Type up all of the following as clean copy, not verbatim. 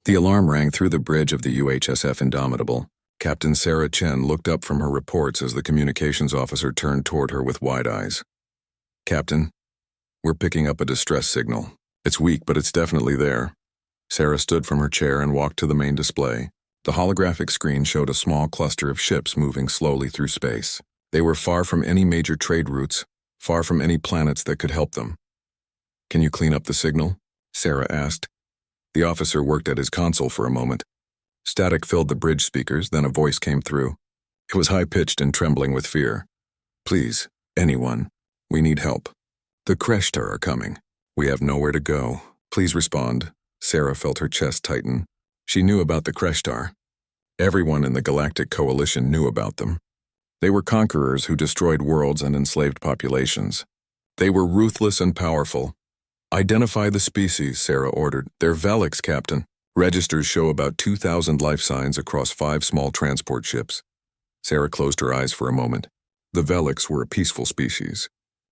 The alarm rang through the bridge of the UHSF Indomitable. Captain Sarah Chen looked up from her reports as the communications officer turned toward her with wide eyes. "Captain, we're picking up a distress signal. It's weak, but it's definitely there." Sarah stood from her chair and walked to the main display. The holographic screen showed a small cluster of ships moving slowly through space. They were far from any major trade routes, far from any planets that could help them. "Can you clean up the signal?" Sarah asked. The officer worked at his console for a moment. Static filled the bridge speakers, then a voice came through. It was high-pitched and trembling with fear. "Please, anyone, we need help. The Kreshtar are coming. We have nowhere to go. Please respond." Sarah felt her chest tighten. She knew about the Kreshtar. Everyone in the Galactic Coalition knew about them. They were conquerors who destroyed worlds and enslaved populations. They were ruthless and powerful. "Identify the species," Sarah ordered. "They're Velix, Captain. Registers show about 2,000 life signs across 5 small transport ships." Sarah closed her eyes for a moment. The Velix were a peaceful species.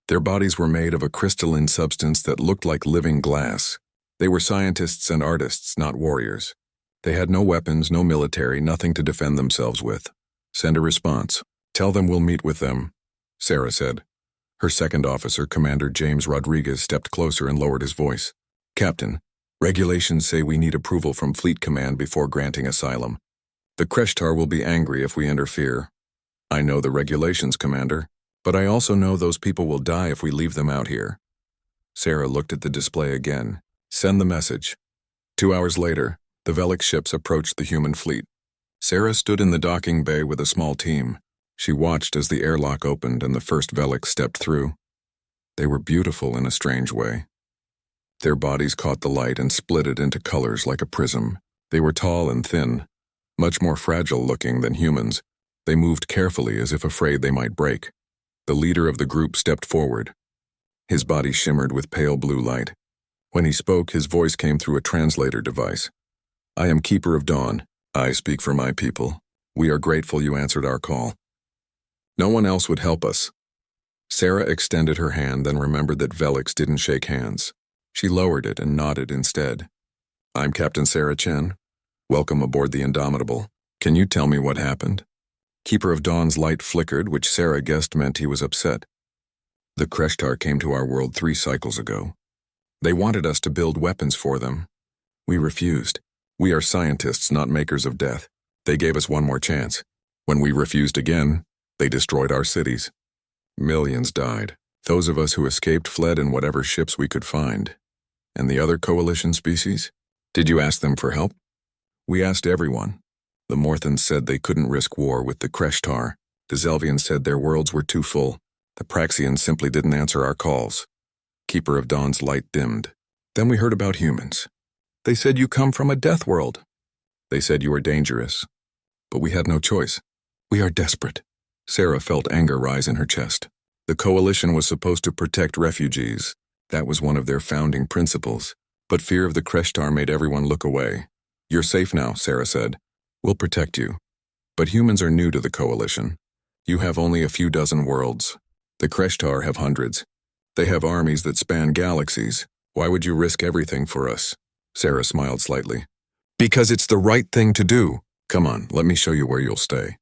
Their bodies were made of a crystalline substance that looked like living glass. They were scientists and artists, not warriors. They had no weapons, no military, nothing to defend themselves with. "Send a response. Tell them we'll meet with them," Sarah said. Her second officer, Commander James Rodriguez, stepped closer and lowered his voice. "Captain, regulations say we need approval from Fleet Command before granting asylum. The Kreshtar will be angry if we interfere." "I know the regulations, Commander, but I also know those people will die if we leave them out here." Sarah looked at the display again. "Send the message." 2 hours later, the Velix ships approached the human fleet. Sarah stood in the docking bay with a small team. She watched as the airlock opened and the first Velix stepped through. They were beautiful in a strange way. Their bodies caught the light and split it into colors like a prism. They were tall and thin, much more fragile looking than humans. They moved carefully as if afraid they might break. The leader of the group stepped forward. His body shimmered with pale blue light. When he spoke, his voice came through a translator device. "I am Keeper of Dawn. I speak for my people. We are grateful you answered our call. No one else would help us." Sarah extended her hand, then remembered that Velix didn't shake hands. She lowered it and nodded instead. "I'm Captain Sarah Chen. Welcome aboard the Indomitable. Can you tell me what happened?" Keeper of Dawn's light flickered, which Sarah guessed meant he was upset. "The Kreshtar came to our world 3 cycles ago. They wanted us to build weapons for them. We refused. We are scientists, not makers of death. They gave us one more chance. When we refused again, they destroyed our cities. Millions died. Those of us who escaped fled in whatever ships we could find. And the other coalition species? Did you ask them for help?" "We asked everyone. The Morthans said they couldn't risk war with the Kreshtar. The Zelvians said their worlds were too full. The Praxians simply didn't answer our calls." Keeper of Dawn's light dimmed. "Then we heard about humans. They said you come from a Deathworld. They said you were dangerous. But we had no choice. We are desperate." Sarah felt anger rise in her chest. The coalition was supposed to protect refugees. That was one of their founding principles. But fear of the Kreshtar made everyone look away. "You're safe now," Sarah said. "We'll protect you. But humans are new to the coalition. You have only a few dozen worlds. The Kreshtar have hundreds. They have armies that span galaxies. Why would you risk everything for us?" Sarah smiled slightly. "Because it's the right thing to do. Come on, let me show you where you'll stay."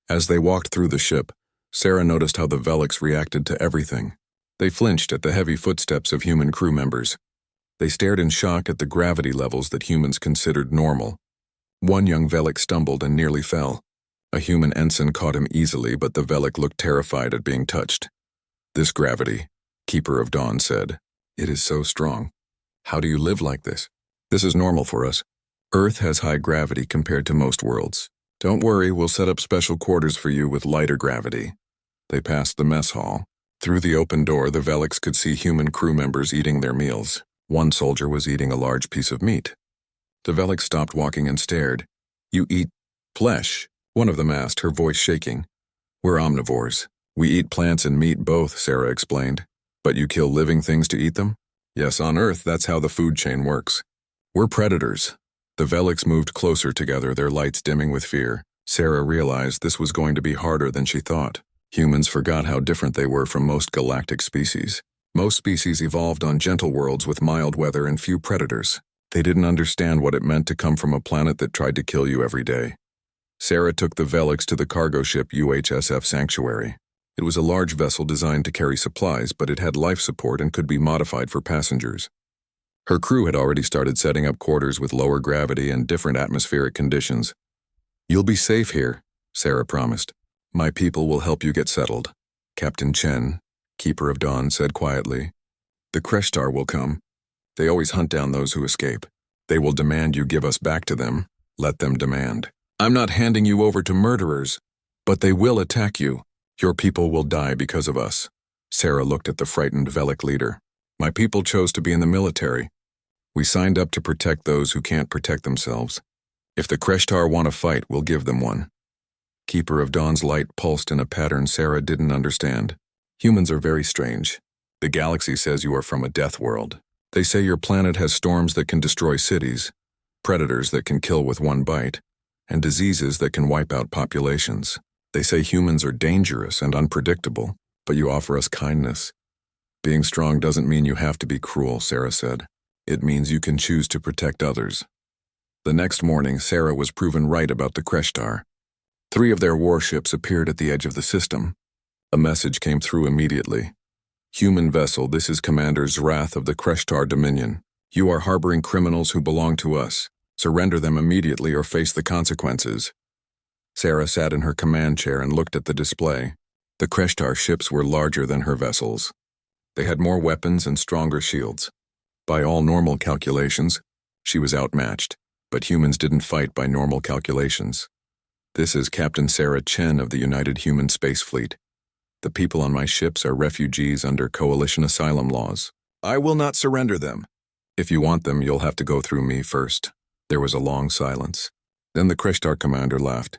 As they walked through the ship, Sarah noticed how the Velix reacted to everything. They flinched at the heavy footsteps of human crew members. They stared in shock at the gravity levels that humans considered normal. One young Velix stumbled and nearly fell. A human ensign caught him easily, but the Velix looked terrified at being touched. "This gravity," Keeper of Dawn said. "It is so strong. How do you live like this?" "This is normal for us. Earth has high gravity compared to most worlds. Don't worry, we'll set up special quarters for you with lighter gravity." They passed the mess hall. Through the open door, the Velix could see human crew members eating their meals. One soldier was eating a large piece of meat. The Velix stopped walking and stared. "You eat flesh?" one of them asked, her voice shaking. "We're omnivores. We eat plants and meat both," Sarah explained. "But you kill living things to eat them?" "Yes, on Earth, that's how the food chain works. We're predators." The Velix moved closer together, their lights dimming with fear. Sarah realized this was going to be harder than she thought. Humans forgot how different they were from most galactic species. Most species evolved on gentle worlds with mild weather and few predators. They didn't understand what it meant to come from a planet that tried to kill you every day. Sarah took the Velix to the cargo ship UHSF Sanctuary. It was a large vessel designed to carry supplies, but it had life support and could be modified for passengers. Her crew had already started setting up quarters with lower gravity and different atmospheric conditions. "You'll be safe here," Sarah promised. "My people will help you get settled," Captain Chen, Keeper of Dawn, said quietly. "The Kreshtar will come. They always hunt down those who escape. They will demand you give us back to them. Let them demand. I'm not handing you over to murderers, but they will attack you. Your people will die because of us." Sarah looked at the frightened Velic leader. "My people chose to be in the military. We signed up to protect those who can't protect themselves. If the Kreshtar want to fight, we'll give them one." Keeper of Dawn's light pulsed in a pattern Sarah didn't understand. "Humans are very strange. The galaxy says you are from a death world. They say your planet has storms that can destroy cities, predators that can kill with one bite, and diseases that can wipe out populations. They say humans are dangerous and unpredictable, but you offer us kindness. Being strong doesn't mean you have to be cruel," Sarah said. "It means you can choose to protect others." The next morning, Sarah was proven right about the Kreshtar. 3 of their warships appeared at the edge of the system. A message came through immediately. "Human vessel, this is Commander Zrath of the Kreshtar Dominion. You are harboring criminals who belong to us. Surrender them immediately or face the consequences." Sarah sat in her command chair and looked at the display. The Kreshtar ships were larger than her vessels. They had more weapons and stronger shields. By all normal calculations, she was outmatched, but humans didn't fight by normal calculations. "This is Captain Sarah Chen of the United Human Space Fleet. The people on my ships are refugees under Coalition Asylum laws. I will not surrender them. If you want them, you'll have to go through me first." There was a long silence. Then the Kreshtar commander laughed.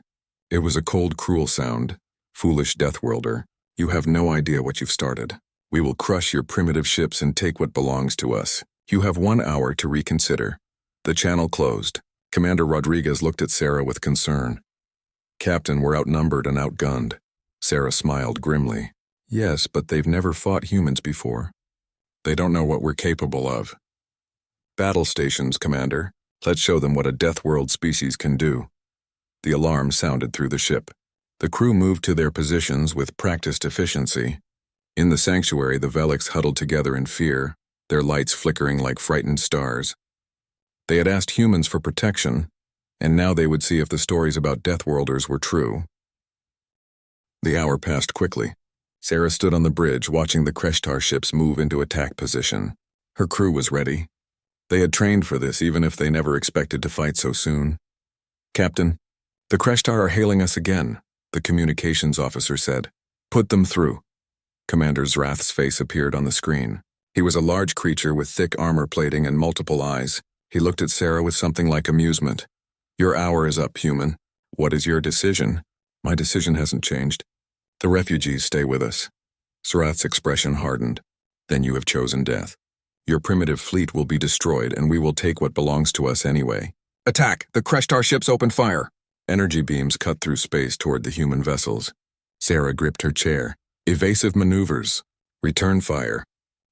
It was a cold, cruel sound. "Foolish Deathworlder, you have no idea what you've started. We will crush your primitive ships and take what belongs to us. You have 1 hour to reconsider." The channel closed. Commander Rodriguez looked at Sarah with concern. "Captain, we're outnumbered and outgunned." Sarah smiled grimly. "Yes, but they've never fought humans before. They don't know what we're capable of." "Battle stations, Commander. Let's show them what a Deathworld species can do." The alarm sounded through the ship. The crew moved to their positions with practiced efficiency. In the sanctuary, the Velix huddled together in fear, their lights flickering like frightened stars. They had asked humans for protection, and now they would see if the stories about Deathworlders were true. The hour passed quickly. Sarah stood on the bridge watching the Kreshtar ships move into attack position. Her crew was ready. They had trained for this even if they never expected to fight so soon. "Captain, the Kreshtar are hailing us again," the communications officer said. "Put them through." Commander Zrath's face appeared on the screen. He was a large creature with thick armor plating and multiple eyes. He looked at Sarah with something like amusement. "Your hour is up, human. What is your decision?" "My decision hasn't changed. The refugees stay with us." Zrath's expression hardened. "Then you have chosen death. Your primitive fleet will be destroyed, and we will take what belongs to us anyway." "Attack! The Kreshtar ships open fire!" Energy beams cut through space toward the human vessels. Sarah gripped her chair. Evasive maneuvers. Return fire.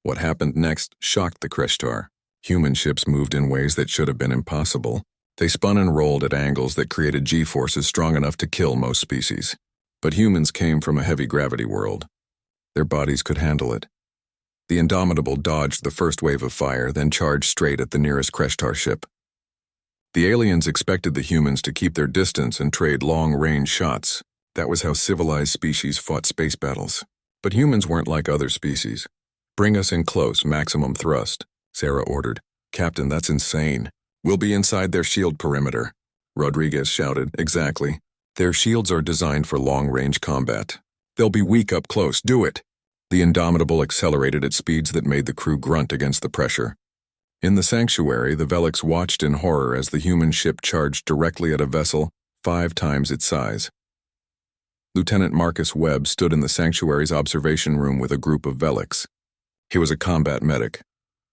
What happened next shocked the Kreshtar. Human ships moved in ways that should have been impossible. They spun and rolled at angles that created G-forces strong enough to kill most species. But humans came from a heavy gravity world. Their bodies could handle it. The Indomitable dodged the first wave of fire, then charged straight at the nearest Kreshtar ship. The aliens expected the humans to keep their distance and trade long-range shots. That was how civilized species fought space battles. But humans weren't like other species. "Bring us in close, maximum thrust," Sarah ordered. "Captain, that's insane. We'll be inside their shield perimeter." Rodriguez shouted. "Exactly. Their shields are designed for long-range combat. They'll be weak up close. Do it." The Indomitable accelerated at speeds that made the crew grunt against the pressure. In the sanctuary, the Velix watched in horror as the human ship charged directly at a vessel 5 times its size. Lieutenant Marcus Webb stood in the sanctuary's observation room with a group of Velix. He was a combat medic,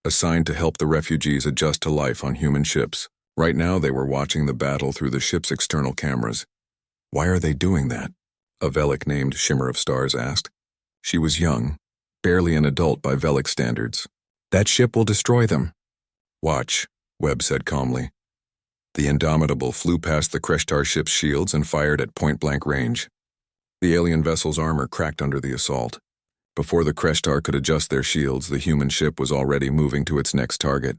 assigned to help the refugees adjust to life on human ships. Right now they were watching the battle through the ship's external cameras. "Why are they doing that?" a Velic named Shimmer of Stars asked. She was young, barely an adult by Velic standards. "That ship will destroy them." "Watch," Webb said calmly. The Indomitable flew past the Kreshtar ship's shields and fired at point-blank range. The alien vessel's armor cracked under the assault. Before the Kreshtar could adjust their shields, the human ship was already moving to its next target.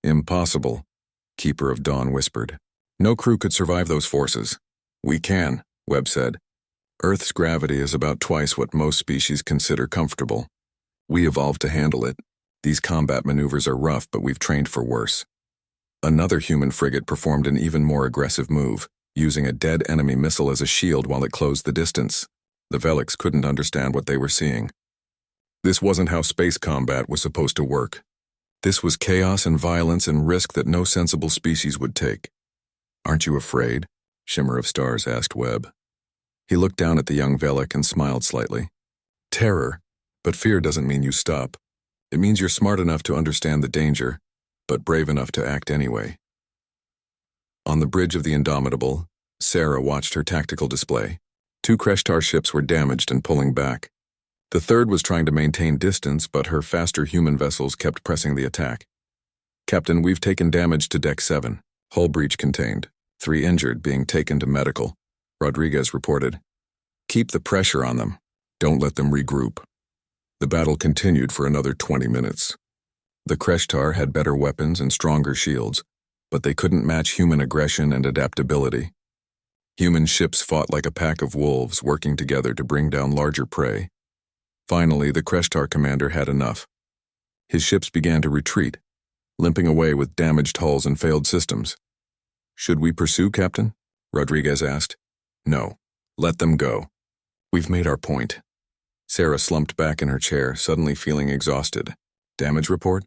Impossible, Keeper of Dawn whispered. No crew could survive those forces. We can, Webb said. Earth's gravity is about twice what most species consider comfortable. We evolved to handle it. These combat maneuvers are rough, but we've trained for worse. Another human frigate performed an even more aggressive move, using a dead enemy missile as a shield while it closed the distance. The Veliks couldn't understand what they were seeing. This wasn't how space combat was supposed to work. This was chaos and violence and risk that no sensible species would take. Aren't you afraid? Shimmer of Stars asked Webb. He looked down at the young Velik and smiled slightly. Terror, but fear doesn't mean you stop. It means you're smart enough to understand the danger, but brave enough to act anyway. On the bridge of the Indomitable, Sarah watched her tactical display. 2 Kreshtar ships were damaged and pulling back. The third was trying to maintain distance, but her faster human vessels kept pressing the attack. Captain, we've taken damage to Deck 7. Hull breach contained. 3 injured, being taken to medical, Rodriguez reported. Keep the pressure on them. Don't let them regroup. The battle continued for another 20 minutes. The Kreshtar had better weapons and stronger shields, but they couldn't match human aggression and adaptability. Human ships fought like a pack of wolves working together to bring down larger prey. Finally, the Kreshtar commander had enough. His ships began to retreat, limping away with damaged hulls and failed systems. Should we pursue, Captain? Rodriguez asked. No. Let them go. We've made our point. Sarah slumped back in her chair, suddenly feeling exhausted. Damage report?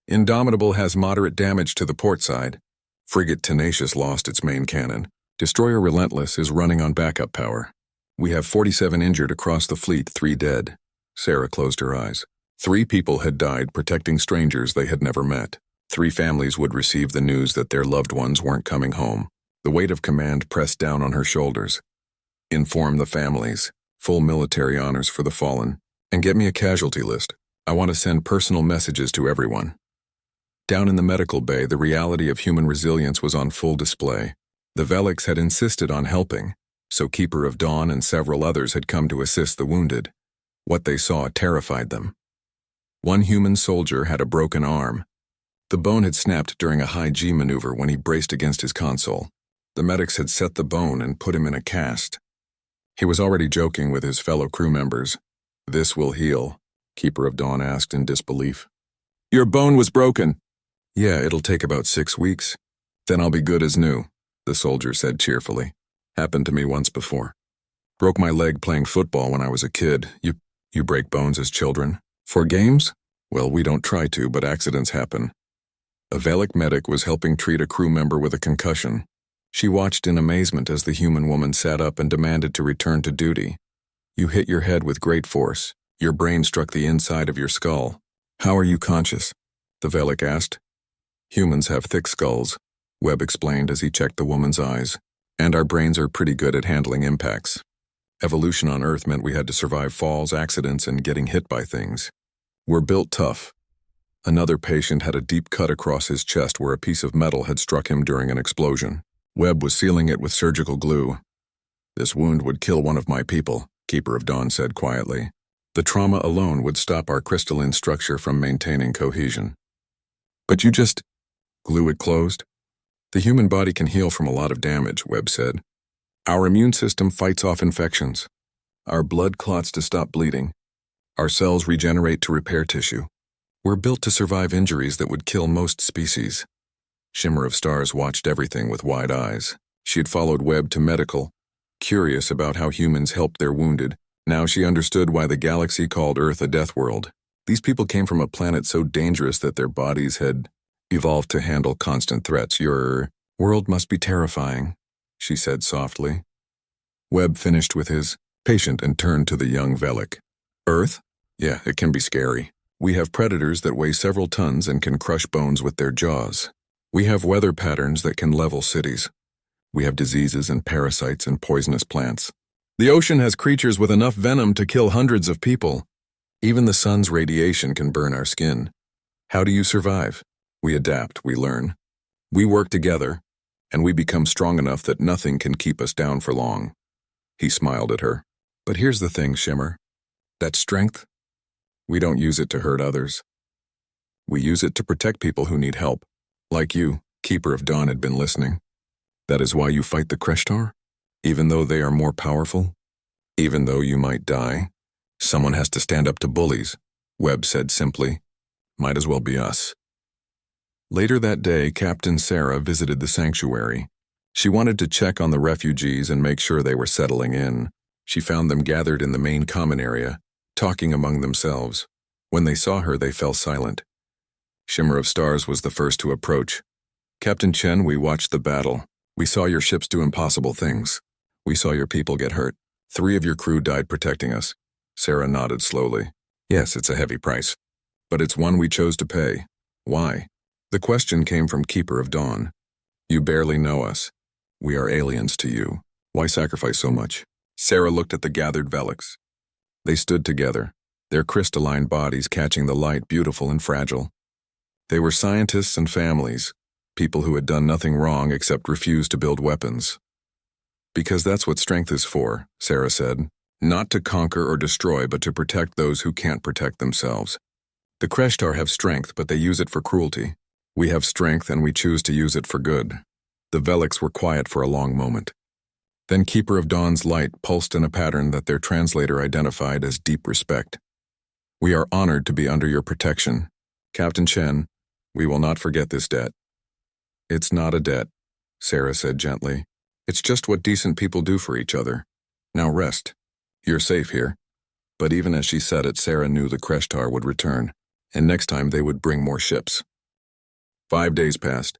Indomitable has moderate damage to the port side. Frigate Tenacious lost its main cannon. Destroyer Relentless is running on backup power. We have 47 injured across the fleet, 3 dead. Sarah closed her eyes. 3 people had died protecting strangers they had never met. 3 families would receive the news that their loved ones weren't coming home. The weight of command pressed down on her shoulders. Inform the families. Full military honors for the fallen. And get me a casualty list. I want to send personal messages to everyone. Down in the medical bay, the reality of human resilience was on full display. The Veliks had insisted on helping, so Keeper of Dawn and several others had come to assist the wounded. What they saw terrified them. One human soldier had a broken arm. The bone had snapped during a high-G maneuver when he braced against his console. The medics had set the bone and put him in a cast. He was already joking with his fellow crew members. This will heal, Keeper of Dawn asked in disbelief. Your bone was broken. Yeah, it'll take about 6 weeks. Then I'll be good as new, the soldier said cheerfully. Happened to me once before. Broke my leg playing football when I was a kid. You break bones as children? For games? Well, we don't try to, but accidents happen. A Velik medic was helping treat a crew member with a concussion. She watched in amazement as the human woman sat up and demanded to return to duty. You hit your head with great force. Your brain struck the inside of your skull. How are you conscious? The Velik asked. Humans have thick skulls, Webb explained as he checked the woman's eyes. And our brains are pretty good at handling impacts. Evolution on Earth meant we had to survive falls, accidents, and getting hit by things. We're built tough. Another patient had a deep cut across his chest where a piece of metal had struck him during an explosion. Webb was sealing it with surgical glue. This wound would kill one of my people, Keeper of Dawn said quietly. The trauma alone would stop our crystalline structure from maintaining cohesion. But you just glue it closed? The human body can heal from a lot of damage, Webb said. Our immune system fights off infections. Our blood clots to stop bleeding. Our cells regenerate to repair tissue. We're built to survive injuries that would kill most species. Shimmer of Stars watched everything with wide eyes. She had followed Webb to medical, curious about how humans helped their wounded. Now she understood why the galaxy called Earth a Deathworld. These people came from a planet so dangerous that their bodies had evolved to handle constant threats. Your world must be terrifying, she said softly. Webb finished with his patient and turned to the young Velik. Earth? Yeah, it can be scary. We have predators that weigh several tons and can crush bones with their jaws. We have weather patterns that can level cities. We have diseases and parasites and poisonous plants. The ocean has creatures with enough venom to kill hundreds of people. Even the sun's radiation can burn our skin. How do you survive? We adapt, we learn. We work together, and we become strong enough that nothing can keep us down for long." He smiled at her. "But here's the thing, Shimmer. That strength, we don't use it to hurt others. We use it to protect people who need help. Like you, Keeper of Dawn had been listening. That is why you fight the Kreshtar? Even though they are more powerful? Even though you might die? Someone has to stand up to bullies," Webb said simply. "Might as well be us." Later that day, Captain Sarah visited the sanctuary. She wanted to check on the refugees and make sure they were settling in. She found them gathered in the main common area, talking among themselves. When they saw her, they fell silent. Shimmer of Stars was the first to approach. "Captain Chen, we watched the battle. We saw your ships do impossible things. We saw your people get hurt. 3 of your crew died protecting us." Sarah nodded slowly. "Yes, it's a heavy price. But it's one we chose to pay. Why?" The question came from Keeper of Dawn. "You barely know us. We are aliens to you. Why sacrifice so much?" Sarah looked at the gathered Veliks. They stood together, their crystalline bodies catching the light, beautiful and fragile. They were scientists and families, people who had done nothing wrong except refuse to build weapons. "Because that's what strength is for," Sarah said. "Not to conquer or destroy, but to protect those who can't protect themselves. The Kreshtar have strength, but they use it for cruelty. We have strength and we choose to use it for good." The Veliks were quiet for a long moment. Then Keeper of Dawn's light pulsed in a pattern that their translator identified as deep respect. "We are honored to be under your protection. Captain Chen, we will not forget this debt." "It's not a debt," Sarah said gently. "It's just what decent people do for each other. Now rest. You're safe here." But even as she said it, Sarah knew the Kreshtar would return, and next time they would bring more ships. 5 days passed.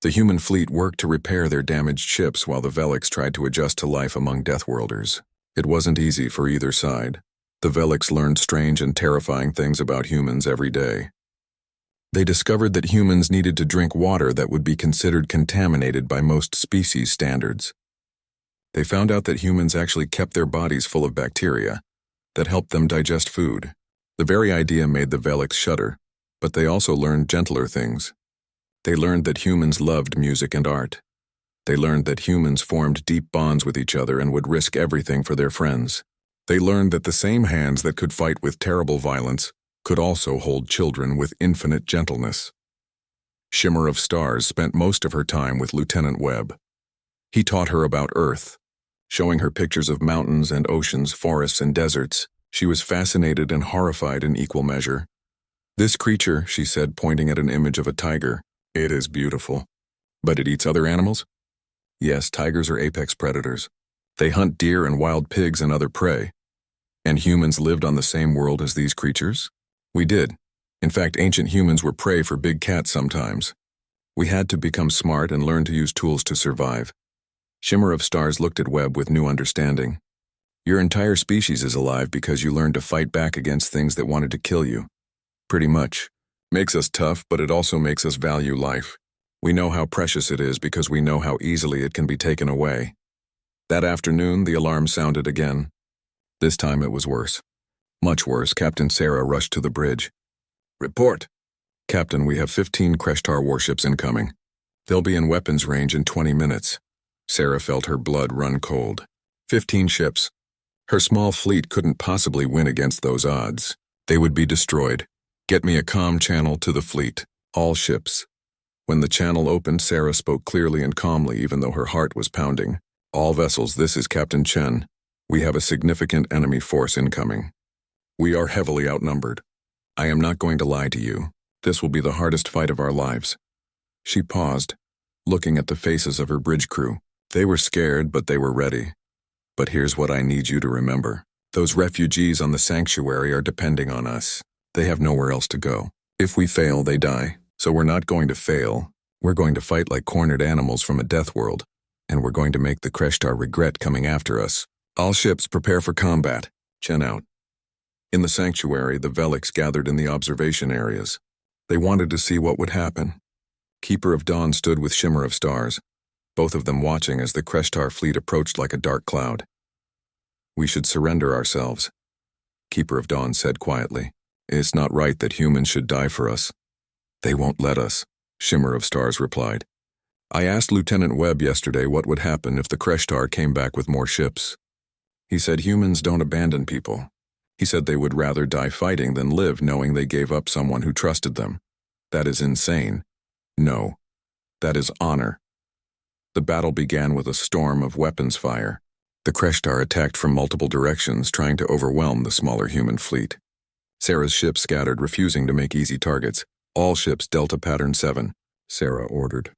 The human fleet worked to repair their damaged ships while the Veliks tried to adjust to life among Deathworlders. It wasn't easy for either side. The Veliks learned strange and terrifying things about humans every day. They discovered that humans needed to drink water that would be considered contaminated by most species standards. They found out that humans actually kept their bodies full of bacteria that helped them digest food. The very idea made the Veliks shudder, but they also learned gentler things. They learned that humans loved music and art. They learned that humans formed deep bonds with each other and would risk everything for their friends. They learned that the same hands that could fight with terrible violence could also hold children with infinite gentleness. Shimmer of Stars spent most of her time with Lieutenant Webb. He taught her about Earth, showing her pictures of mountains and oceans, forests and deserts. She was fascinated and horrified in equal measure. "This creature," she said, pointing at an image of a tiger, "it is beautiful. But it eats other animals?" "Yes, tigers are apex predators. They hunt deer and wild pigs and other prey." "And humans lived on the same world as these creatures?" "We did. In fact, ancient humans were prey for big cats sometimes. We had to become smart and learn to use tools to survive." Shimmer of Stars looked at Webb with new understanding. "Your entire species is alive because you learned to fight back against things that wanted to kill you." "Pretty much. Makes us tough, but it also makes us value life. We know how precious it is because we know how easily it can be taken away." That afternoon, the alarm sounded again. This time it was worse. Much worse. Captain Sarah rushed to the bridge. "Report." "Captain, we have 15 Kreshtar warships incoming. They'll be in weapons range in 20 minutes. Sarah felt her blood run cold. 15 ships. Her small fleet couldn't possibly win against those odds. They would be destroyed. "Get me a comm channel to the fleet. All ships." When the channel opened, Sarah spoke clearly and calmly, even though her heart was pounding. "All vessels, this is Captain Chen. We have a significant enemy force incoming. We are heavily outnumbered. I am not going to lie to you. This will be the hardest fight of our lives." She paused, looking at the faces of her bridge crew. They were scared, but they were ready. "But here's what I need you to remember. Those refugees on the sanctuary are depending on us. They have nowhere else to go. If we fail, they die. So we're not going to fail. We're going to fight like cornered animals from a death world, and we're going to make the Kreshtar regret coming after us. All ships prepare for combat. Chen out." In the sanctuary, the Veliks gathered in the observation areas. They wanted to see what would happen. Keeper of Dawn stood with Shimmer of Stars, both of them watching as the Kreshtar fleet approached like a dark cloud. "We should surrender ourselves," Keeper of Dawn said quietly. "It's not right that humans should die for us." "They won't let us," Shimmer of Stars replied. I asked Lieutenant Webb yesterday what would happen if the Kreshtar came back with more ships. He said humans don't abandon people. He said they would rather die fighting than live knowing they gave up someone who trusted them. That is insane. No. That is honor. The battle began with a storm of weapons fire. The Kreshtar attacked from multiple directions, trying to overwhelm the smaller human fleet. Sarah's ship scattered, refusing to make easy targets. All ships Delta Pattern 7, Sarah ordered.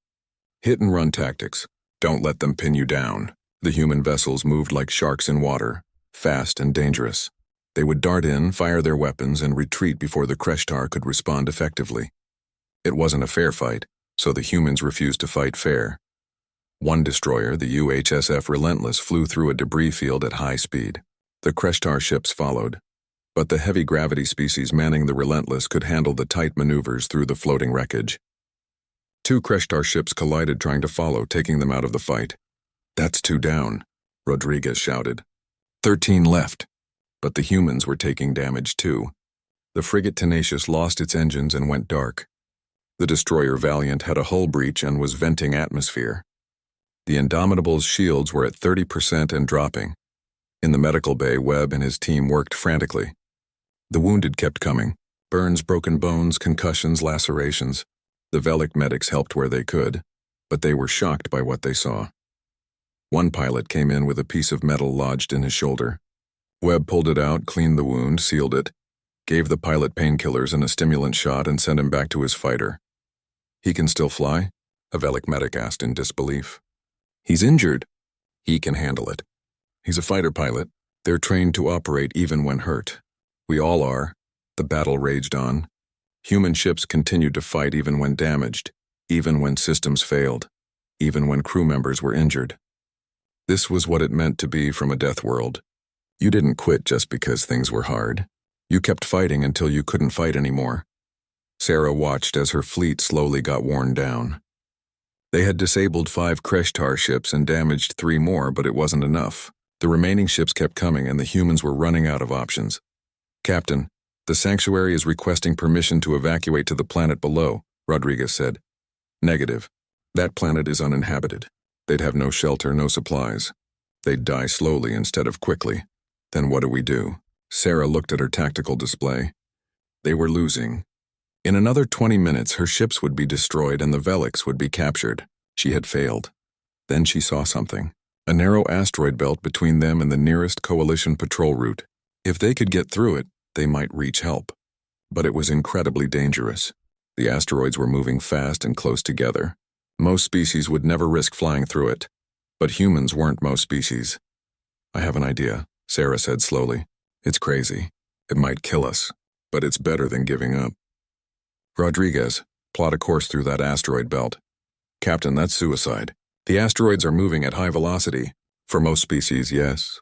Hit-and-run tactics. Don't let them pin you down. The human vessels moved like sharks in water, fast and dangerous. They would dart in, fire their weapons, and retreat before the Kreshtar could respond effectively. It wasn't a fair fight, so the humans refused to fight fair. One destroyer, the UHSF Relentless, flew through a debris field at high speed. The Kreshtar ships followed, but the heavy gravity species manning the Relentless could handle the tight maneuvers through the floating wreckage. Two Kreshtar ships collided, trying to follow, taking them out of the fight. "That's 2 down," Rodriguez shouted. 13 left, but the humans were taking damage too. The frigate Tenacious lost its engines and went dark. The destroyer Valiant had a hull breach and was venting atmosphere. The Indomitable's shields were at 30% and dropping. In the medical bay, Webb and his team worked frantically. The wounded kept coming. Burns, broken bones, concussions, lacerations. The Velic medics helped where they could, but they were shocked by what they saw. One pilot came in with a piece of metal lodged in his shoulder. Webb pulled it out, cleaned the wound, sealed it, gave the pilot painkillers and a stimulant shot, and sent him back to his fighter. "He can still fly?" a Velic medic asked in disbelief. "He's injured." "He can handle it. He's a fighter pilot. They're trained to operate even when hurt. We all are." The battle raged on. Human ships continued to fight even when damaged, even when systems failed, even when crew members were injured. This was what it meant to be from a death world. You didn't quit just because things were hard. You kept fighting until you couldn't fight anymore. Sarah watched as her fleet slowly got worn down. They had disabled 5 Kreshtar ships and damaged 3 more, but it wasn't enough. The remaining ships kept coming, and the humans were running out of options. "Captain, the Sanctuary is requesting permission to evacuate to the planet below," Rodriguez said. "Negative. That planet is uninhabited. They'd have no shelter, no supplies. They'd die slowly instead of quickly. Then what do we do?" Sarah looked at her tactical display. They were losing. In another 20 minutes, her ships would be destroyed and the Velics would be captured. She had failed. Then she saw something. A narrow asteroid belt between them and the nearest Coalition patrol route. If they could get through it, they might reach help. But it was incredibly dangerous. The asteroids were moving fast and close together. Most species would never risk flying through it. But humans weren't most species. "I have an idea," Sarah said slowly. "It's crazy. It might kill us, but it's better than giving up." "Rodriguez, plot a course through that asteroid belt." "Captain, that's suicide. The asteroids are moving at high velocity. For most species, yes.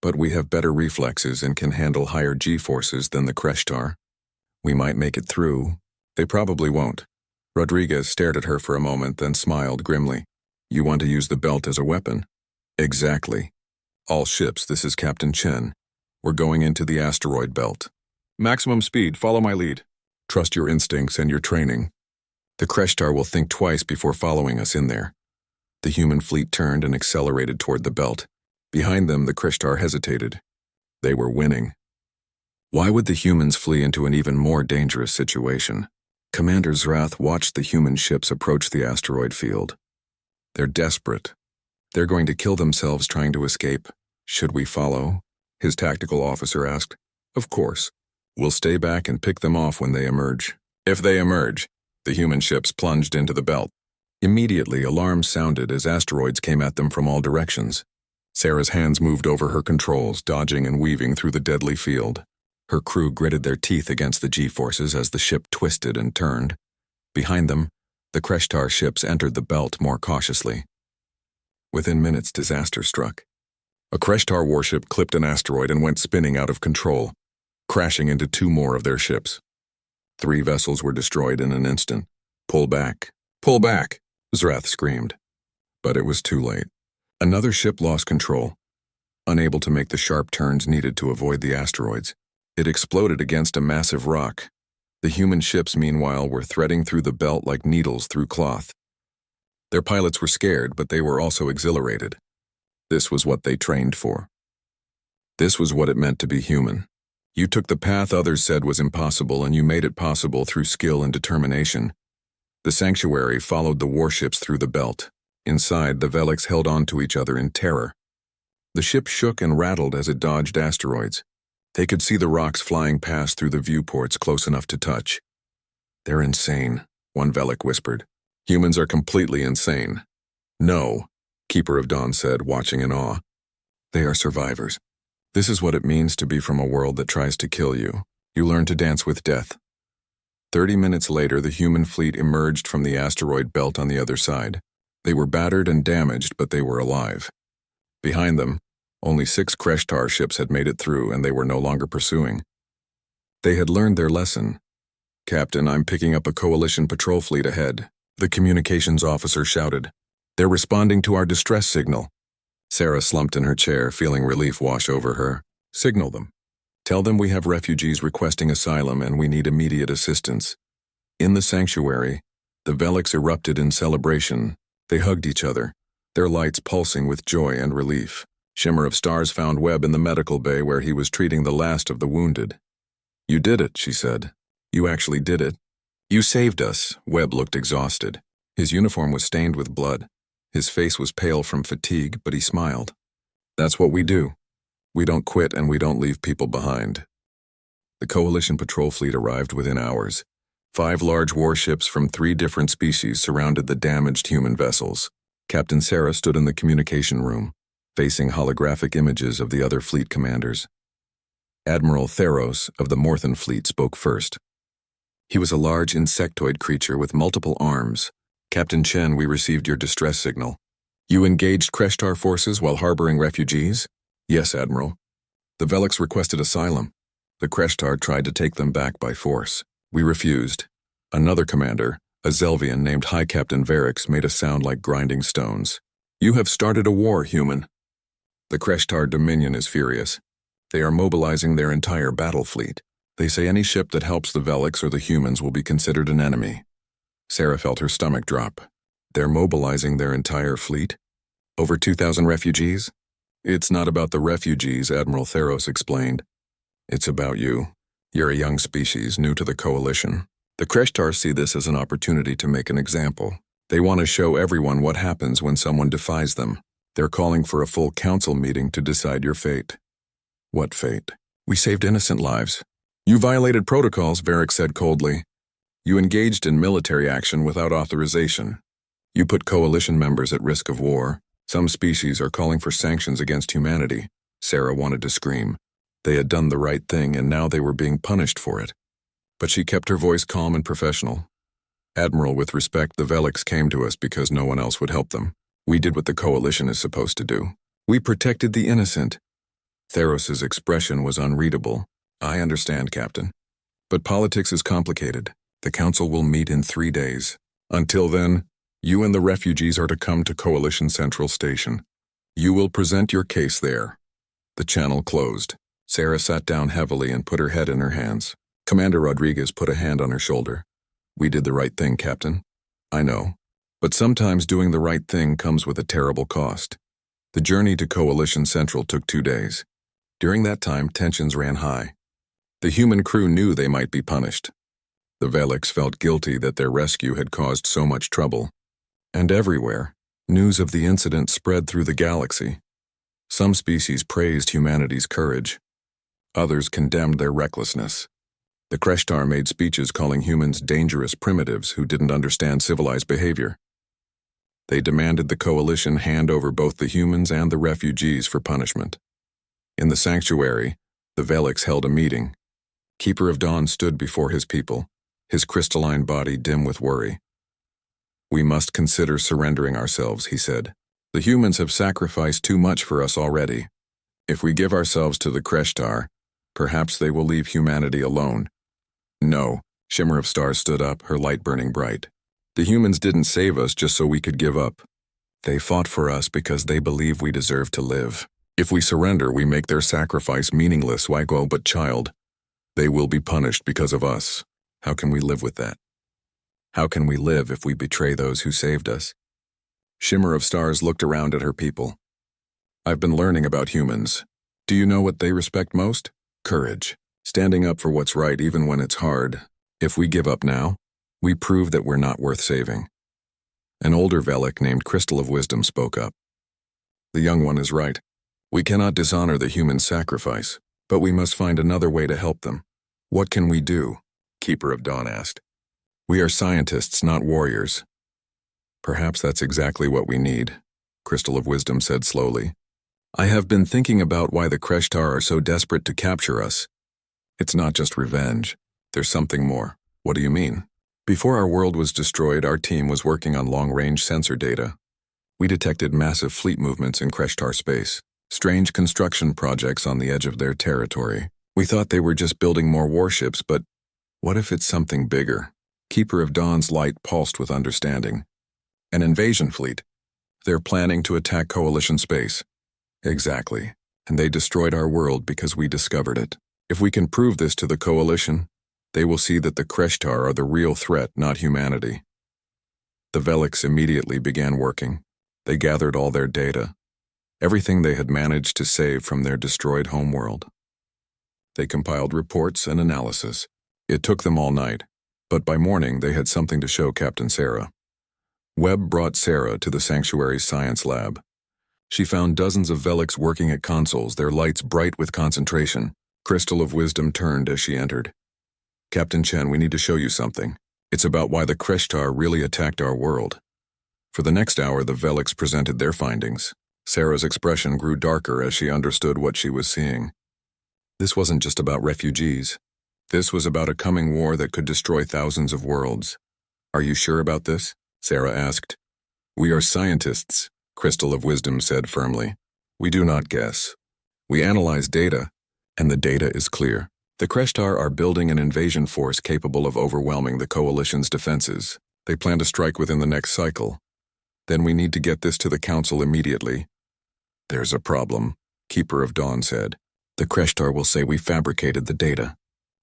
But we have better reflexes and can handle higher G-forces than the Kreshtar. We might make it through. They probably won't." Rodriguez stared at her for a moment, then smiled grimly. "You want to use the belt as a weapon?" "Exactly. All ships, this is Captain Chen. We're going into the asteroid belt. Maximum speed, follow my lead. Trust your instincts and your training. The Kreshtar will think twice before following us in there." The human fleet turned and accelerated toward the belt. Behind them, the Kreshtar hesitated. They were winning. Why would the humans flee into an even more dangerous situation? Commander Zrath watched the human ships approach the asteroid field. "They're desperate. They're going to kill themselves trying to escape. Should we follow?" his tactical officer asked. "Of course. We'll stay back and pick them off when they emerge." If they emerge, the human ships plunged into the belt. Immediately, alarms sounded as asteroids came at them from all directions. Sarah's hands moved over her controls, dodging and weaving through the deadly field. Her crew gritted their teeth against the G-forces as the ship twisted and turned. Behind them, the Kreshtar ships entered the belt more cautiously. Within minutes, disaster struck. A Kreshtar warship clipped an asteroid and went spinning out of control, crashing into 2 more of their ships. 3 vessels were destroyed in an instant. "Pull back! Pull back!" Zrath screamed. But it was too late. Another ship lost control. Unable to make the sharp turns needed to avoid the asteroids, it exploded against a massive rock. The human ships, meanwhile, were threading through the belt like needles through cloth. Their pilots were scared, but they were also exhilarated. This was what they trained for. This was what it meant to be human. You took the path others said was impossible, and you made it possible through skill and determination. The sanctuary followed the warships through the belt. Inside, the Veliks held on to each other in terror. The ship shook and rattled as it dodged asteroids. They could see the rocks flying past through the viewports close enough to touch. "They're insane," one Velik whispered. "Humans are completely insane." "No," Keeper of Dawn said, watching in awe. "They are survivors. This is what it means to be from a world that tries to kill you. You learn to dance with death." 30 minutes later, the human fleet emerged from the asteroid belt on the other side. They were battered and damaged, but they were alive. Behind them, only 6 Kreshtar ships had made it through, and they were no longer pursuing. They had learned their lesson. "Captain, I'm picking up a coalition patrol fleet ahead," the communications officer shouted. "They're responding to our distress signal." Sarah slumped in her chair, feeling relief wash over her. "Signal them. Tell them we have refugees requesting asylum and we need immediate assistance." In the sanctuary, the Veliks erupted in celebration. They hugged each other, their lights pulsing with joy and relief. Shimmer of Stars found Webb in the medical bay where he was treating the last of the wounded. "You did it," she said. "You actually did it. You saved us." Webb looked exhausted. His uniform was stained with blood. His face was pale from fatigue, but he smiled. "That's what we do. We don't quit and we don't leave people behind." The Coalition patrol fleet arrived within hours. 5 large warships from 3 different species surrounded the damaged human vessels. Captain Sarah stood in the communication room, facing holographic images of the other fleet commanders. Admiral Theros of the Morthan fleet spoke first. He was a large insectoid creature with multiple arms. "Captain Chen, we received your distress signal. You engaged Kreshtar forces while harboring refugees?" "Yes, Admiral. The Veliks requested asylum. The Kreshtar tried to take them back by force. We refused." Another commander, a Zelvian named High Captain Varix, made a sound like grinding stones. "You have started a war, human." "The Kreshtar Dominion is furious. They are mobilizing their entire battle fleet. They say any ship that helps the Veliks or the humans will be considered an enemy." Sarah felt her stomach drop. "They're mobilizing their entire fleet? Over 2,000 refugees?" "It's not about the refugees," Admiral Theros explained. "It's about you. You're a young species, new to the Coalition. The Kreshtar see this as an opportunity to make an example. They want to show everyone what happens when someone defies them. They're calling for a full council meeting to decide your fate." "What fate?" "We saved innocent lives." "You violated protocols," Varric said coldly. "You engaged in military action without authorization. You put Coalition members at risk of war. Some species are calling for sanctions against humanity." Sarah wanted to scream. They had done the right thing and now they were being punished for it. But she kept her voice calm and professional. "Admiral, with respect, the Veliks came to us because no one else would help them. We did what the Coalition is supposed to do. We protected the innocent." Theros's expression was unreadable. "I understand, Captain. But politics is complicated. The Council will meet in 3 days. Until then, you and the refugees are to come to Coalition Central Station. You will present your case there." The channel closed. Sarah sat down heavily and put her head in her hands. Commander Rodriguez put a hand on her shoulder. "We did the right thing, Captain." "I know. But sometimes doing the right thing comes with a terrible cost." The journey to Coalition Central took 2 days. During that time, tensions ran high. The human crew knew they might be punished. The Veliks felt guilty that their rescue had caused so much trouble. And everywhere, news of the incident spread through the galaxy. Some species praised humanity's courage. Others condemned their recklessness. The Kreshtar made speeches calling humans dangerous primitives who didn't understand civilized behavior. They demanded the Coalition hand over both the humans and the refugees for punishment. In the sanctuary, the Veliks held a meeting. Keeper of Dawn stood before his people, his crystalline body dim with worry. "We must consider surrendering ourselves," he said. "The humans have sacrificed too much for us already. If we give ourselves to the Kreshtar, perhaps they will leave humanity alone." "No," Shimmer of Stars stood up, her light burning bright. "The humans didn't save us just so we could give up. They fought for us because they believe we deserve to live. If we surrender, we make their sacrifice meaningless, Wago, but child. They will be punished because of us. How can we live with that? How can we live if we betray those who saved us?" Shimmer of Stars looked around at her people. I've been learning about humans. Do you know what they respect most? Courage. Standing up for what's right even when it's hard. If we give up now, we prove that we're not worth saving. An older Velic named Crystal of Wisdom spoke up. The young one is right. We cannot dishonor the human sacrifice, but we must find another way to help them. What can we do? Keeper of Dawn asked. We are scientists, not warriors. Perhaps that's exactly what we need, Crystal of Wisdom said slowly. I have been thinking about why the Kreshtar are so desperate to capture us. It's not just revenge. There's something more. What do you mean? Before our world was destroyed, our team was working on long-range sensor data. We detected massive fleet movements in Kreshtar space, strange construction projects on the edge of their territory. We thought they were just building more warships, but what if it's something bigger? Keeper of Dawn's light pulsed with understanding. An invasion fleet. They're planning to attack Coalition space. Exactly. And they destroyed our world because we discovered it. If we can prove this to the Coalition, they will see that the Kreshtar are the real threat, not humanity. The Veliks immediately began working. They gathered all their data, everything they had managed to save from their destroyed homeworld. They compiled reports and analysis. It took them all night, but by morning they had something to show Captain Sarah. Webb brought Sarah to the Sanctuary's science lab. She found dozens of Veliks working at consoles, their lights bright with concentration. Crystal of Wisdom turned as she entered. Captain Chen, we need to show you something. It's about why the Kreshtar really attacked our world. For the next hour, the Veliks presented their findings. Sarah's expression grew darker as she understood what she was seeing. This wasn't just about refugees. This was about a coming war that could destroy thousands of worlds. Are you sure about this? Sarah asked. We are scientists, Crystal of Wisdom said firmly. We do not guess. We analyze data, and the data is clear. The Kreshtar are building an invasion force capable of overwhelming the Coalition's defenses. They plan to strike within the next cycle. Then we need to get this to the Council immediately. There's a problem, Keeper of Dawn said. The Kreshtar will say we fabricated the data.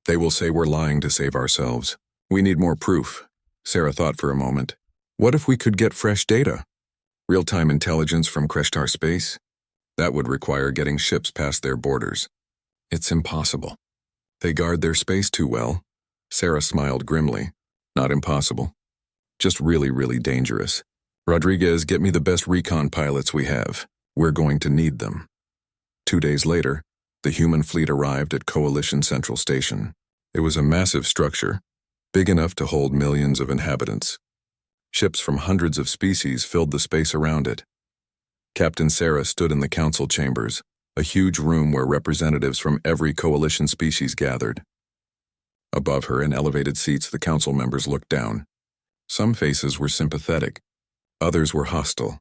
They will say we're lying to save ourselves. We need more proof. Sarah thought for a moment. What if we could get fresh data? Real-time intelligence from Kreshtar space? That would require getting ships past their borders. It's impossible. They guard their space too well. Sarah smiled grimly. Not impossible. Just really, really dangerous. Rodriguez, get me the best recon pilots we have. We're going to need them. 2 days later, the human fleet arrived at Coalition Central Station. It was a massive structure, big enough to hold millions of inhabitants. Ships from hundreds of species filled the space around it. Captain Sarah stood in the council chambers, a huge room where representatives from every Coalition species gathered. Above her, in elevated seats, the council members looked down. Some faces were sympathetic. Others were hostile.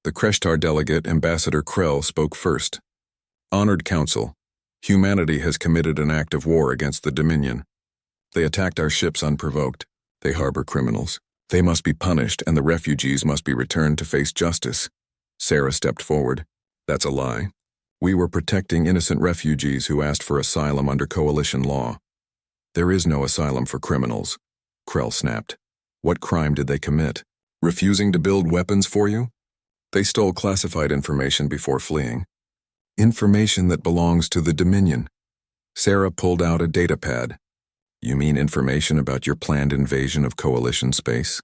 The Kreshtar delegate, Ambassador Krell, spoke first. Honored Council, humanity has committed an act of war against the Dominion. They attacked our ships unprovoked. They harbor criminals. They must be punished, and the refugees must be returned to face justice. Sarah stepped forward. That's a lie. We were protecting innocent refugees who asked for asylum under Coalition law. There is no asylum for criminals. Krell snapped. What crime did they commit? Refusing to build weapons for you? They stole classified information before fleeing. Information that belongs to the Dominion. Sarah pulled out a data pad. You mean information about your planned invasion of Coalition space?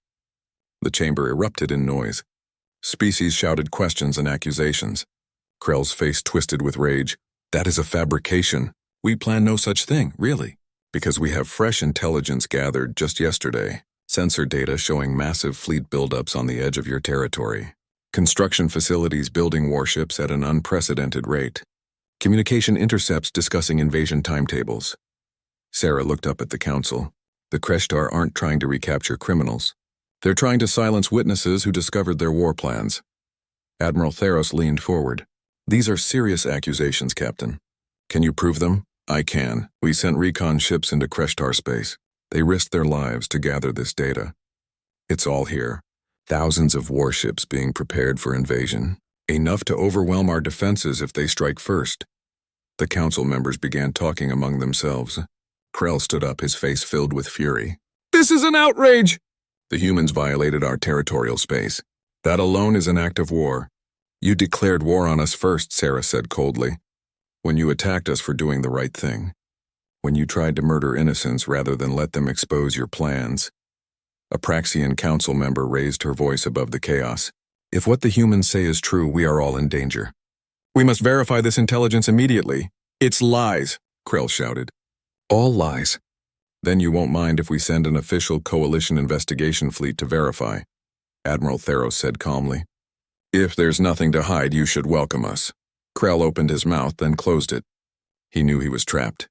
The chamber erupted in noise. Species shouted questions and accusations. Krell's face twisted with rage. That is a fabrication. We plan no such thing, really. Because we have fresh intelligence gathered just yesterday. Sensor data showing massive fleet buildups on the edge of your territory. Construction facilities building warships at an unprecedented rate. Communication intercepts discussing invasion timetables. Sarah looked up at the council. The Kreshtar aren't trying to recapture criminals. They're trying to silence witnesses who discovered their war plans. Admiral Theros leaned forward. These are serious accusations, Captain. Can you prove them? I can. We sent recon ships into Kreshtar space. They risked their lives to gather this data. It's all here. Thousands of warships being prepared for invasion. Enough to overwhelm our defenses if they strike first. The council members began talking among themselves. Krell stood up, his face filled with fury. This is an outrage! The humans violated our territorial space. That alone is an act of war. You declared war on us first, Sarah said coldly, when you attacked us for doing the right thing. When you tried to murder innocents rather than let them expose your plans. A Praxian council member raised her voice above the chaos. If what the humans say is true, we are all in danger. We must verify this intelligence immediately. It's lies, Krell shouted. All lies. Then you won't mind if we send an official coalition investigation fleet to verify, Admiral Theros said calmly. If there's nothing to hide, you should welcome us. Krell opened his mouth, then closed it. He knew he was trapped.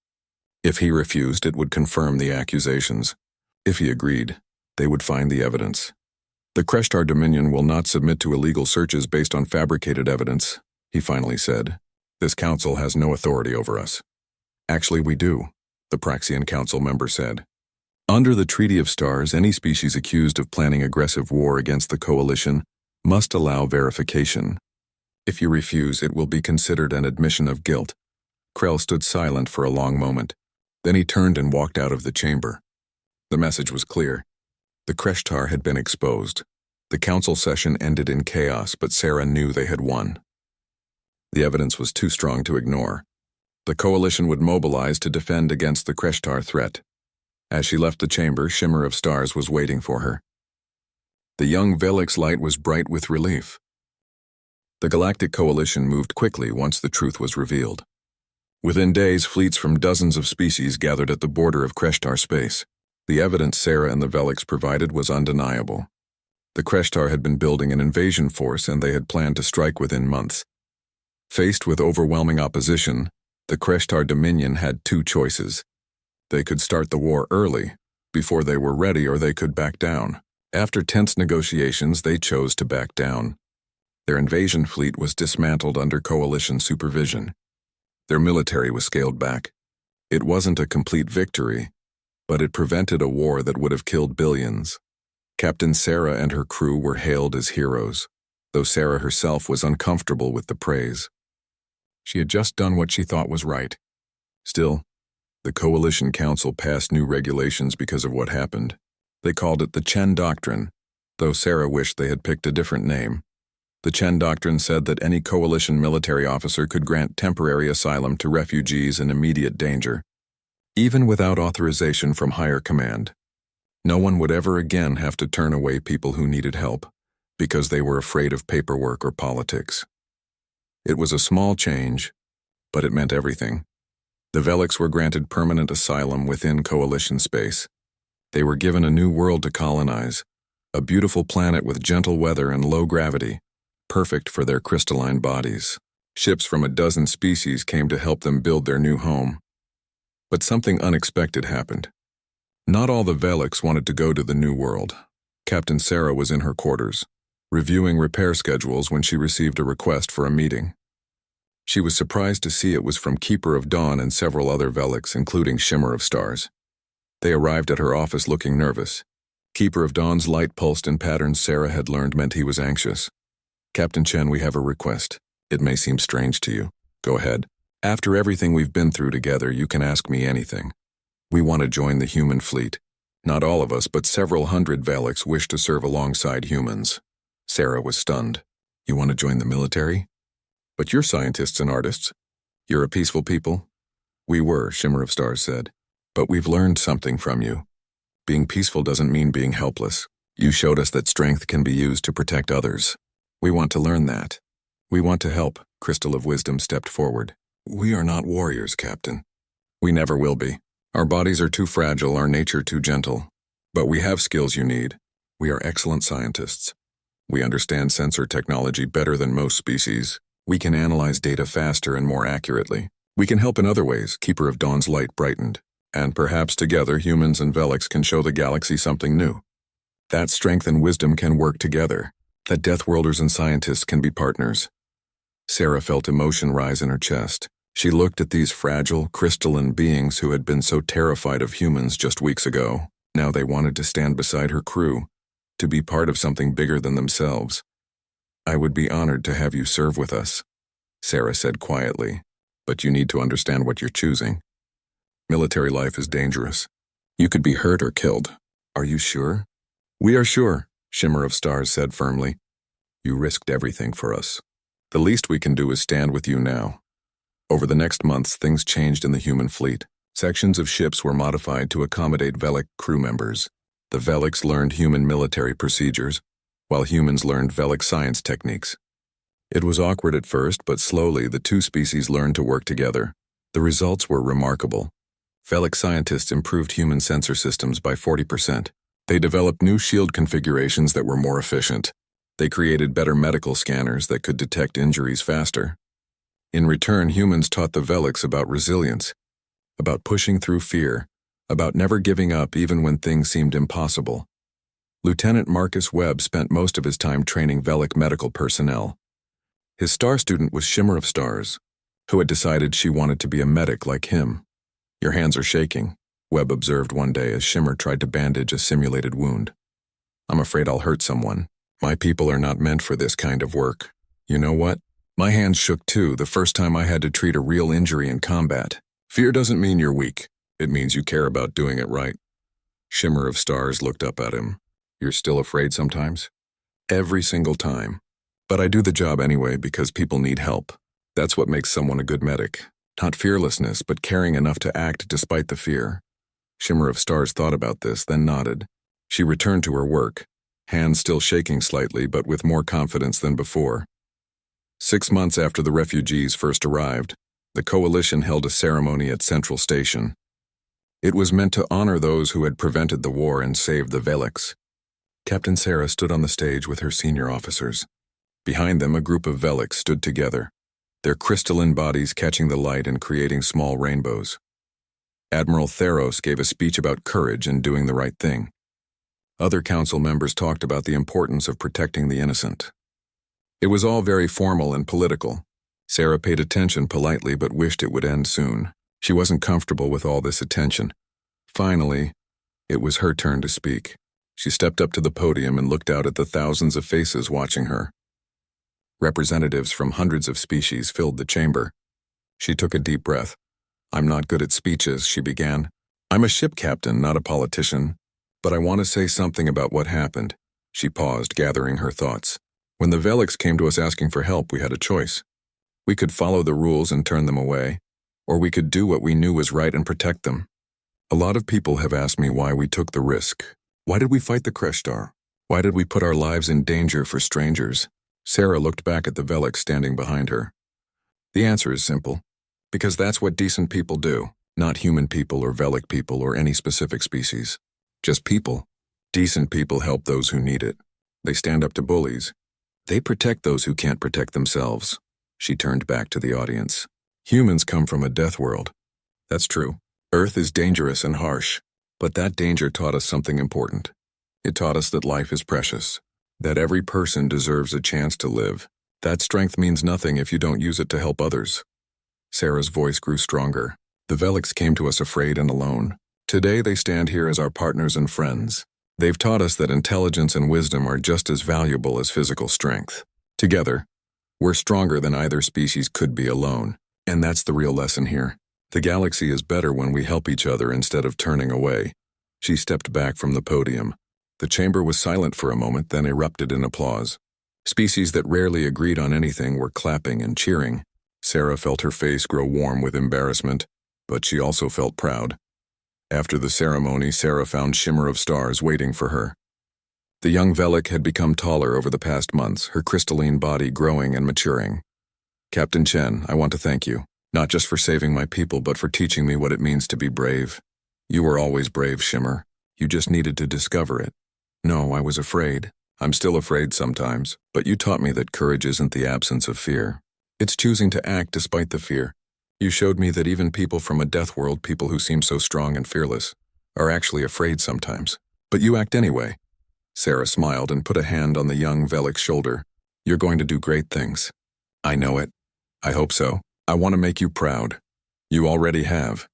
If he refused, it would confirm the accusations. If he agreed, they would find the evidence. The Kreshtar Dominion will not submit to illegal searches based on fabricated evidence, he finally said. This council has no authority over us. Actually, we do, the Praxian council member said. Under the Treaty of Stars, any species accused of planning aggressive war against the coalition must allow verification. If you refuse, it will be considered an admission of guilt. Krell stood silent for a long moment. Then he turned and walked out of the chamber. The message was clear. The Kreshtar had been exposed. The council session ended in chaos, but Sarah knew they had won. The evidence was too strong to ignore. The coalition would mobilize to defend against the Kreshtar threat. As she left the chamber, Shimmer of Stars was waiting for her. The young Velix's light was bright with relief. The Galactic Coalition moved quickly once the truth was revealed. Within days, fleets from dozens of species gathered at the border of Kreshtar space. The evidence Sarah and the Velix provided was undeniable. The Kreshtar had been building an invasion force, and they had planned to strike within months. Faced with overwhelming opposition, the Kreshtar Dominion had two choices. They could start the war early, before they were ready, or they could back down. After tense negotiations, they chose to back down. Their invasion fleet was dismantled under coalition supervision. Their military was scaled back. It wasn't a complete victory, but it prevented a war that would have killed billions. Captain Sarah and her crew were hailed as heroes, though Sarah herself was uncomfortable with the praise. She had just done what she thought was right. Still, the Coalition Council passed new regulations because of what happened. They called it the Chen Doctrine, though Sarah wished they had picked a different name. The Chen Doctrine said that any coalition military officer could grant temporary asylum to refugees in immediate danger, even without authorization from higher command. No one would ever again have to turn away people who needed help because they were afraid of paperwork or politics. It was a small change, but it meant everything. The Velix were granted permanent asylum within coalition space. They were given a new world to colonize, a beautiful planet with gentle weather and low gravity, perfect for their crystalline bodies. Ships from a dozen species came to help them build their new home. But something unexpected happened. Not all the Velix wanted to go to the new world. Captain Sarah was in her quarters, reviewing repair schedules when she received a request for a meeting. She was surprised to see it was from Keeper of Dawn and several other Velix, including Shimmer of Stars. They arrived at her office looking nervous. Keeper of Dawn's light pulsed in patterns Sarah had learned meant he was anxious. Captain Chen, we have a request. It may seem strange to you. Go ahead. After everything we've been through together, you can ask me anything. We want to join the human fleet. Not all of us, but several hundred Velix wish to serve alongside humans. Sarah was stunned. You want to join the military? But you're scientists and artists. You're a peaceful people? We were, Shimmer of Stars said. But we've learned something from you. Being peaceful doesn't mean being helpless. You showed us that strength can be used to protect others. We want to learn that. We want to help, Crystal of Wisdom stepped forward. We are not warriors, Captain. We never will be. Our bodies are too fragile, our nature too gentle. But we have skills you need. We are excellent scientists. We understand sensor technology better than most species. We can analyze data faster and more accurately. We can help in other ways, Keeper of Dawn's light brightened. And perhaps together humans and Velix can show the galaxy something new. That strength and wisdom can work together. That Deathworlders and scientists can be partners. Sarah felt emotion rise in her chest. She looked at these fragile, crystalline beings who had been so terrified of humans just weeks ago. Now they wanted to stand beside her crew, to be part of something bigger than themselves. I would be honored to have you serve with us, Sarah said quietly, but you need to understand what you're choosing. Military life is dangerous. You could be hurt or killed. Are you sure? We are sure, Shimmer of Stars said firmly. You risked everything for us. The least we can do is stand with you now. Over the next months, things changed in the human fleet. Sections of ships were modified to accommodate Velic crew members. The Velics learned human military procedures, while humans learned Velic science techniques. It was awkward at first, but slowly the two species learned to work together. The results were remarkable. Velic scientists improved human sensor systems by 40%. They developed new shield configurations that were more efficient. They created better medical scanners that could detect injuries faster. In return, humans taught the Velics about resilience, about pushing through fear, about never giving up even when things seemed impossible. Lieutenant Marcus Webb spent most of his time training Velic medical personnel. His star student was Shimmer of Stars, who had decided she wanted to be a medic like him. "Your hands are shaking," Webb observed one day as Shimmer tried to bandage a simulated wound. "I'm afraid I'll hurt someone. My people are not meant for this kind of work." "You know what? My hands shook too the first time I had to treat a real injury in combat." "Fear doesn't mean you're weak. It means you care about doing it right." Shimmer of Stars looked up at him. "You're still afraid sometimes?" "Every single time. But I do the job anyway because people need help. That's what makes someone a good medic. Not fearlessness, but caring enough to act despite the fear." Shimmer of Stars thought about this, then nodded. She returned to her work, hands still shaking slightly but with more confidence than before. 6 months after the refugees first arrived, the coalition held a ceremony at Central Station. It was meant to honor those who had prevented the war and saved the Velics. Captain Sarah stood on the stage with her senior officers. Behind them, a group of Velics stood together, their crystalline bodies catching the light and creating small rainbows. Admiral Theros gave a speech about courage and doing the right thing. Other council members talked about the importance of protecting the innocent. It was all very formal and political. Sarah paid attention politely but wished it would end soon. She wasn't comfortable with all this attention. Finally, it was her turn to speak. She stepped up to the podium and looked out at the thousands of faces watching her. Representatives from hundreds of species filled the chamber. She took a deep breath. "I'm not good at speeches," she began. "I'm a ship captain, not a politician. But I want to say something about what happened." She paused, gathering her thoughts. "When the Velics came to us asking for help, we had a choice. We could follow the rules and turn them away, or we could do what we knew was right and protect them. A lot of people have asked me why we took the risk. Why did we fight the Kreshtar? Why did we put our lives in danger for strangers?" Sarah looked back at the Velics standing behind her. "The answer is simple. Because that's what decent people do, not human people or Velic people or any specific species. Just people. Decent people help those who need it. They stand up to bullies. They protect those who can't protect themselves." She turned back to the audience. "Humans come from a death world. That's true. Earth is dangerous and harsh, but that danger taught us something important. It taught us that life is precious, that every person deserves a chance to live. That strength means nothing if you don't use it to help others." Sarah's voice grew stronger. "The Velics came to us afraid and alone. Today they stand here as our partners and friends. They've taught us that intelligence and wisdom are just as valuable as physical strength. Together, we're stronger than either species could be alone. And that's the real lesson here. The galaxy is better when we help each other instead of turning away." She stepped back from the podium. The chamber was silent for a moment, then erupted in applause. Species that rarely agreed on anything were clapping and cheering. Sarah felt her face grow warm with embarrassment, but she also felt proud. After the ceremony, Sarah found Shimmer of Stars waiting for her. The young Velic had become taller over the past months, her crystalline body growing and maturing. "Captain Chen, I want to thank you, not just for saving my people, but for teaching me what it means to be brave. You were always brave, Shimmer. You just needed to discover it." "No, I was afraid. I'm still afraid sometimes, but you taught me that courage isn't the absence of fear. It's choosing to act despite the fear. You showed me that even people from a death world, people who seem so strong and fearless, are actually afraid sometimes. But you act anyway." Sarah smiled and put a hand on the young Velic's shoulder. "You're going to do great things." "I know it. I hope so. I want to make you proud. You already have."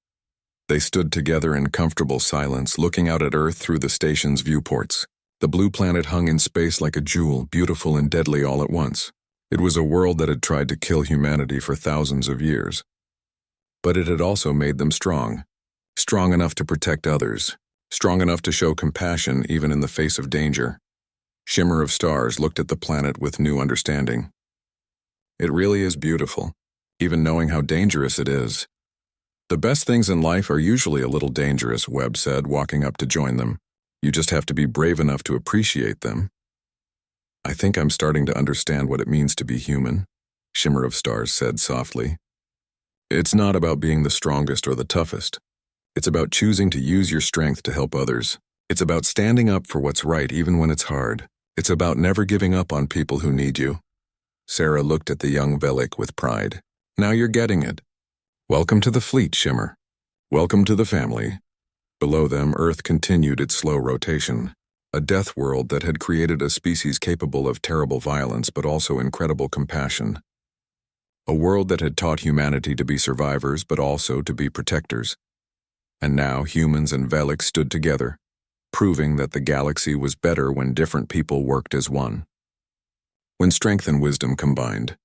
They stood together in comfortable silence, looking out at Earth through the station's viewports. The blue planet hung in space like a jewel, beautiful and deadly all at once. It was a world that had tried to kill humanity for thousands of years. But it had also made them strong. Strong enough to protect others. Strong enough to show compassion even in the face of danger. Shimmer of Stars looked at the planet with new understanding. It really is beautiful, even knowing how dangerous it is. The best things in life are usually a little dangerous, Webb said, walking up to join them. You just have to be brave enough to appreciate them. I think I'm starting to understand what it means to be human, Shimmer of Stars said softly. It's not about being the strongest or the toughest. It's about choosing to use your strength to help others. It's about standing up for what's right even when it's hard. It's about never giving up on people who need you. Sarah looked at the young Velik with pride. Now you're getting it. Welcome to the fleet, Shimmer. Welcome to the family. Below them, Earth continued its slow rotation. A death world that had created a species capable of terrible violence but also incredible compassion. A world that had taught humanity to be survivors but also to be protectors. And now humans and Velik stood together, proving that the galaxy was better when different people worked as one. When strength and wisdom combined,